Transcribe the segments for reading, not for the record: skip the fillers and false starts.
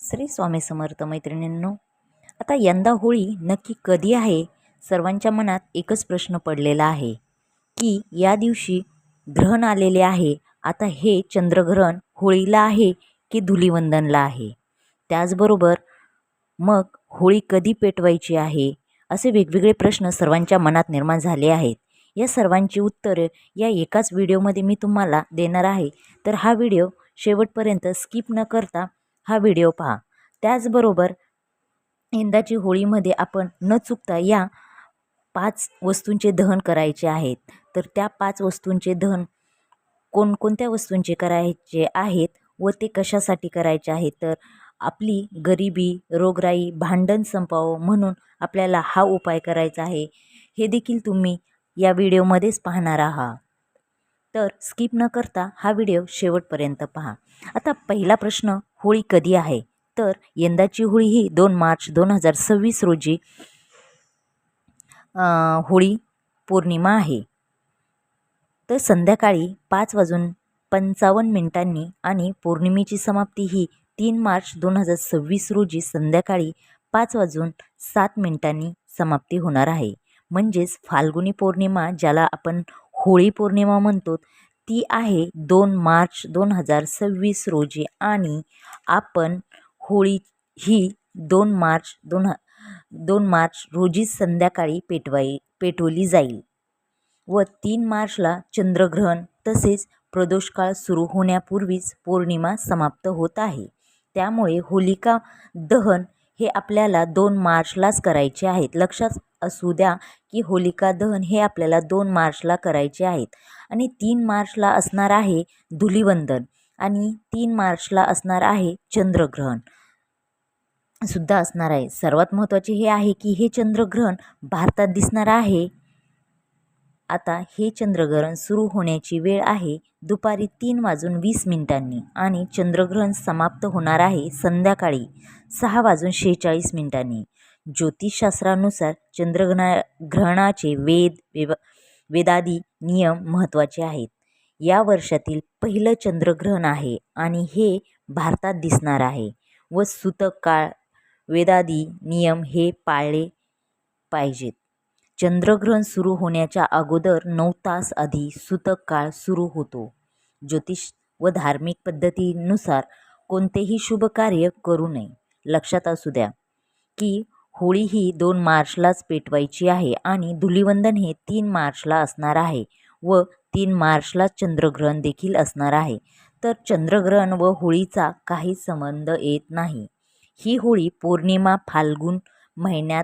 श्री स्वामी समर्थ मैत्रिणींनो, आता यंदा होळी नक्की कधी आहे? सर्वांच्या मनात एकच प्रश्न पडलेला आहे की या दिवशी ग्रहण आलेले आहे. आता हे चंद्रग्रहण होळीला आहे की धुलिवंदनला आहे? त्याचबरोबर मग होळी कधी पेटवायची आहे? असे वेगवेगळे प्रश्न सर्वांच्या मनात निर्माण झाले आहेत. या सर्वांची उत्तरे या एकाच व्हिडिओमध्ये मी तुम्हाला देणार आहे. तर हा व्हिडिओ शेवटपर्यंत स्किप न करता हा व्हिडिओ पहा. त्याचबरोबर यंदाची होळीमध्ये आपण न चुकता या 5 वस्तूंचे दहन करायचे आहेत. तर त्या 5 वस्तूंचे दहन कोणकोणत्या वस्तूंचे करायचे आहेत व ते कशासाठी करायचे आहेत? तर आपली गरिबी, रोगराई, भांडण संपावं म्हणून आपल्याला हा उपाय करायचा आहे. हे देखील तुम्ही या व्हिडिओमध्येच पाहणार आहात. तर स्किप न करता हा व्हिडिओ शेवटपर्यंत पहा. आता पहिला प्रश्न, होळी कधी आहे? तर यंदाची होळी ही 2 मार्च 2026 रोजी होळी पौर्णिमा आहे. तर संध्याकाळी 5:55 आणि पौर्णिमेची समाप्ती ही 3 मार्च 2026 रोजी संध्याकाळी 5:07 समाप्ती होणार आहे. म्हणजेच फाल्गुनी पौर्णिमा ज्याला आपण होळी पौर्णिमा म्हणतो ती आहे 2 मार्च 2026 रोजी आणि आपण होळी ही 2 मार्च रोजी संध्याकाळी पेटवली जाईल व 3 मार्चला चंद्रग्रहण तसेच प्रदोषकाळ सुरू होण्यापूर्वीच पौर्णिमा समाप्त होत आहे. त्यामुळे होलिका दहन हे आपल्याला 2 मार्चलाच करायचे आहेत. लक्षात असू द्या की होलिका दहन हे आपल्याला 2 मार्चला करायचे आहेत आणि 3 मार्चला असणार आहे धुलिवंदन आणि 3 मार्चला असणार आहे चंद्रग्रहण सुद्धा असणार आहे. सर्वात महत्त्वाचे हे आहे की हे चंद्रग्रहण भारतात दिसणार आहे. आता हे चंद्रग्रहण सुरू होण्याची वेळ आहे दुपारी 3:20 आणि चंद्रग्रहण समाप्त होणार आहे संध्याकाळी 6:46. ज्योतिषशास्त्रानुसार चंद्रग्रहणाचे वेदादी नियम महत्त्वाचे आहेत. या वर्षातील पहिलं चंद्रग्रहण आहे आणि हे भारतात दिसणार आहे व सूतक काळ वेदादी नियम हे पाळले पाहिजेत. चंद्रग्रहण सुरू होण्याच्या अगोदर 9 तास आधी सूतक काळ सुरू होतो. ज्योतिष व धार्मिक पद्धतीनुसार कोणतेही शुभ कार्य करू नये. लक्षात असू द्या की होळी ही 2 मार्चलाच पेटवायची आहे आणि धुलिवंदन हे 3 मार्चला असणार आहे व 3 मार्चला चंद्रग्रहण देखील असणार आहे. तर चंद्रग्रहण व होळीचा काही संबंध येत नाही. ही होळी पौर्णिमा फाल्गुन महिन्यात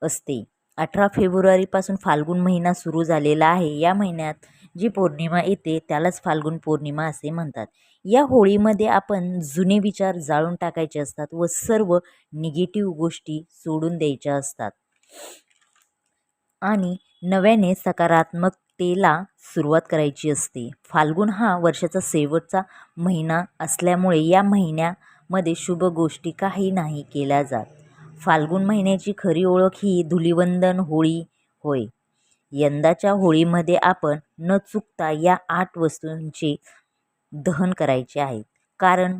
असते. 18 फेब्रुवारीपासून फाल्गुन महिना सुरू झालेला आहे. या महिन्यात जी पौर्णिमा येते त्यालाच फाल्गुन पौर्णिमा असे म्हणतात. या होळीमध्ये आपण जुने विचार जाळून टाकायचे असतात व सर्व निगेटिव्ह गोष्टी सोडून द्यायच्या असतात आणि नव्याने सकारात्मकतेला सुरुवात करायची असते. फाल्गुन हा वर्षाचा शेवटचा महिना असल्यामुळे या महिन्यामध्ये शुभ गोष्टी काही नाही केल्या जात. फाल्गुन महिन्याची खरी ओळख ही धुलिवंदन होळी होय. यंदाच्या होळीमध्ये आपण न चुकता या 8 वस्तूंचे दहन करायचे आहेत. कारण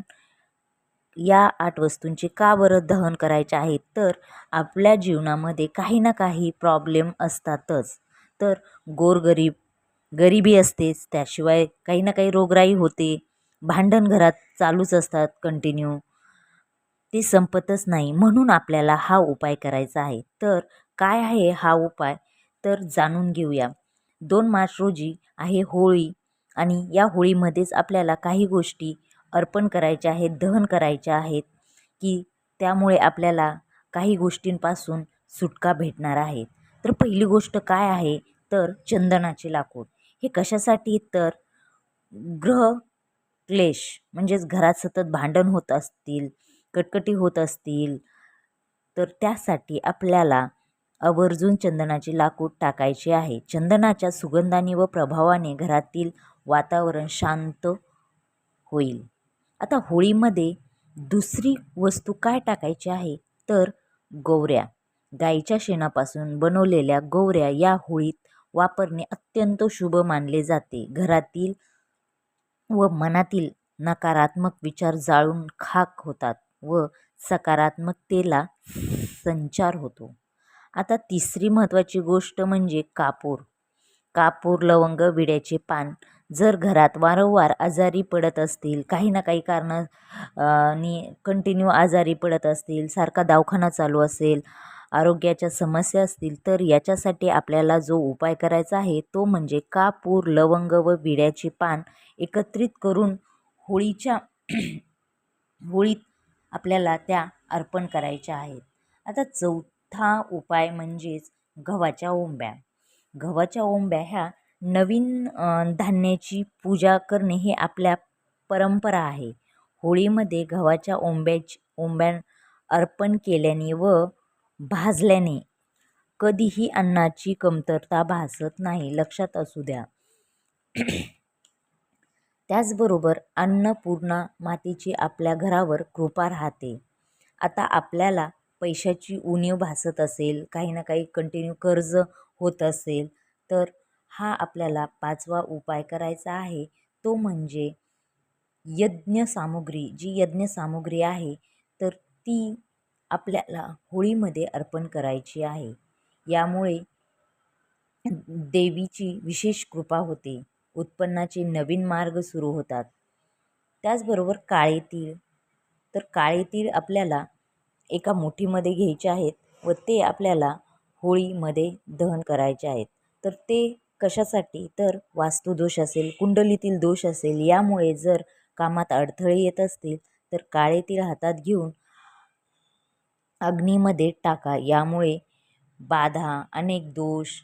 या 8 वस्तूंचे का बरं दहन करायचे आहेत? तर आपल्या जीवनामध्ये काही ना काही प्रॉब्लेम असतातच. तर गरिबी असतेच, त्याशिवाय काही ना काही रोगराई होते, भांडण घरात चालूच असतात कंटिन्यू, ते संपतच नाही. म्हणून आपल्याला हा उपाय करायचा आहे. तर काय आहे हा उपाय? तर जाणून घेऊया. 2 मार्च रोजी आहे होळी आणि या होळीमध्येच आपल्याला काही गोष्टी अर्पण करायच्या आहेत, दहन करायच्या आहेत की त्यामुळे आपल्याला काही गोष्टींपासून सुटका भेटणार आहे. तर पहिली गोष्ट काय आहे? तर चंदनाचे लाकूड. हे कशासाठी? तर ग्रह क्लेश म्हणजेच घरात सतत भांडण होत असतील, कटकटी होत असतील तर त्यासाठी आपल्याला आवर्जून चंदनाचे लाकूड टाकायचे आहे. चंदनाच्या सुगंधाने व प्रभावाने घरातील वातावरण शांत होईल. आता होळीमध्ये दुसरी वस्तू काय टाकायची आहे? तर गोवऱ्या. गाईच्या शेणापासून बनवलेल्या गोवऱ्या या होळीत वापरणे अत्यंत शुभ मानले जाते. घरातील व मनातील नकारात्मक विचार जाळून खाक होतात. व सकारात्मकतेला संचार होतो. आता तिसरी महत्त्वाची गोष्ट म्हणजे कापूर. कापूर, लवंग, विड्याचे पान जर घरात वारंवार आजारी पडत असतील, काही ना काही कारणाने कंटिन्यू आजारी पडत असतील, सारखा दवाखाना चालू असेल, आरोग्याच्या समस्या असतील, तर याच्यासाठी आपल्याला जो उपाय करायचा आहे तो म्हणजे कापूर, लवंग व विड्याचे पान एकत्रित करून होळीच्या होळीत आपल्याला त्या अर्पण करायच्या आहेत. आता चौथा उपाय म्हणजेच गव्हाच्या ओंब्या. गव्हाच्या ओंब्या ह्या नवीन धान्याची पूजा करणे हे आपल्या परंपरा आहे. होळीमध्ये गव्हाच्या ओंब्या अर्पण केल्याने व भाजल्याने कधीही अन्नाची कमतरता भासत नाही, लक्षात असू द्या. त्याचबरोबर अन्नपूर्णा मातेची आपल्या घरावर कृपा राहते. आता आपल्याला पैशाची उणीव भासत असेल, काही ना काही कंटिन्यू कर्ज होत असेल, तर हा आपल्याला 5वा उपाय करायचा आहे. तो म्हणजे यज्ञसामुग्री. जी यज्ञसामुग्री आहे तर ती आपल्याला होळीमध्ये अर्पण करायची आहे. यामुळे देवीची विशेष कृपा होते, उत्पन्नाचे नवीन मार्ग सुरू होतात. त्याचबरोबर काळे तीळ. तर काळे तीळ आपल्याला एका मुठीमध्ये घ्यायचे आहेत व ते आपल्याला होळीमध्ये दहन करायचे आहेत. तर ते कशासाठी? तर वास्तुदोष असेल, कुंडलीतील दोष असेल, यामुळे जर कामात अडथळे येत असतील तर काळे तीळ हातात घेऊन अग्नीमध्ये टाका. यामुळे बाधा, अनेक दोष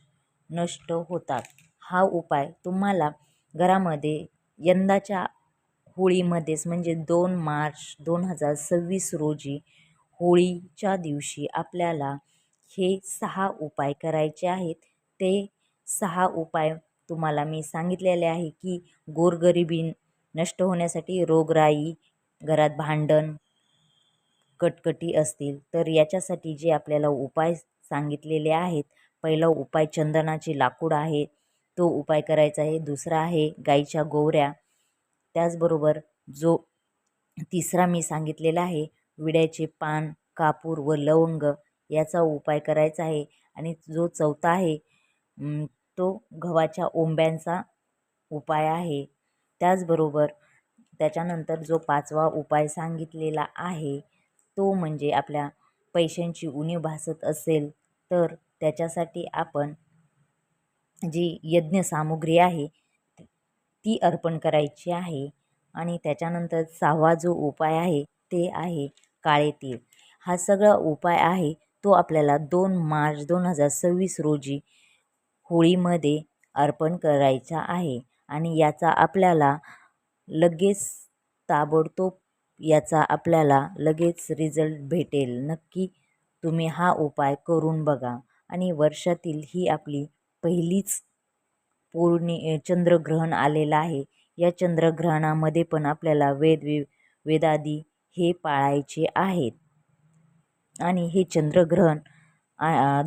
नष्ट होतात. हा उपाय तुम्हाला घरामध्ये यंदाच्या होळीमध्येच म्हणजे 2 मार्च 2026 रोजी होळीच्या दिवशी आपल्याला हे 6 उपाय करायचे आहेत. ते 6 उपाय तुम्हाला मी सांगितलेले आहे की गोरगरिबी नष्ट होण्यासाठी, रोगराई, घरात भांडण, कटकटी असतील तर याच्यासाठी जे आपल्याला उपाय सांगितलेले आहेत. पहिला उपाय चंदनाचे लाकूड आहे, तो उपाय करायचा आहे. दुसरा आहे गाईच्या गोवऱ्या. त्याचबरोबर जो तिसरा मी सांगितलेला आहे विड्याचे पान, कापूर व लवंग याचा उपाय करायचा आहे. आणि जो चौथा आहे तो गव्हाच्या ओंब्यांचा उपाय आहे. त्याचबरोबर त्याच्यानंतर जो 5वा उपाय सांगितलेला आहे तो म्हणजे आपल्या पैशांची उणीव भासत असेल तर त्याच्यासाठी आपण जी यज्ञसामुग्री आहे ती अर्पण करायची आहे. आणि त्याच्यानंतर 6वा जो उपाय आहे ते आहे काळे तीळ. हा सगळा उपाय आहे तो आपल्याला 2 मार्च 2026 रोजी होळीमध्ये अर्पण करायचा आहे. आणि याचा आपल्याला लगेच ताबडतोब याचा आपल्याला लगेच रिझल्ट भेटेल. नक्की तुम्ही हा उपाय करून बघा. आणि वर्षातील ही आपली पहिलीच चंद्रग्रहण आलेलं आहे. या चंद्रग्रहणामध्ये पण आपल्याला वेदादी हे पाळायचे आहेत. आणि हे चंद्रग्रहण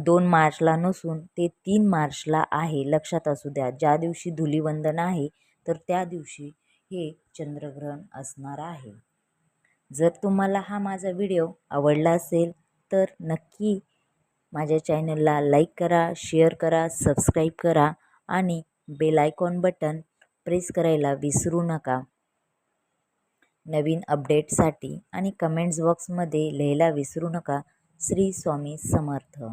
2 मार्चला नसून ते 3 मार्चला आहे, लक्षात असू द्या. ज्या दिवशी धुलिवंदन आहे तर त्या दिवशी हे चंद्रग्रहण असणार आहे. जर तुम्हाला हा माझा व्हिडिओ आवडला असेल तर नक्की माझ्या चॅनलला लाईक करा, शेअर करा, सबस्क्राईब करा आणि बेल आयकॉन बटन प्रेस करायला विसरू नका नवीन अपडेटसाठी. आणि कमेंट्स बॉक्समध्ये लिहायला विसरू नका. श्री स्वामी समर्थ.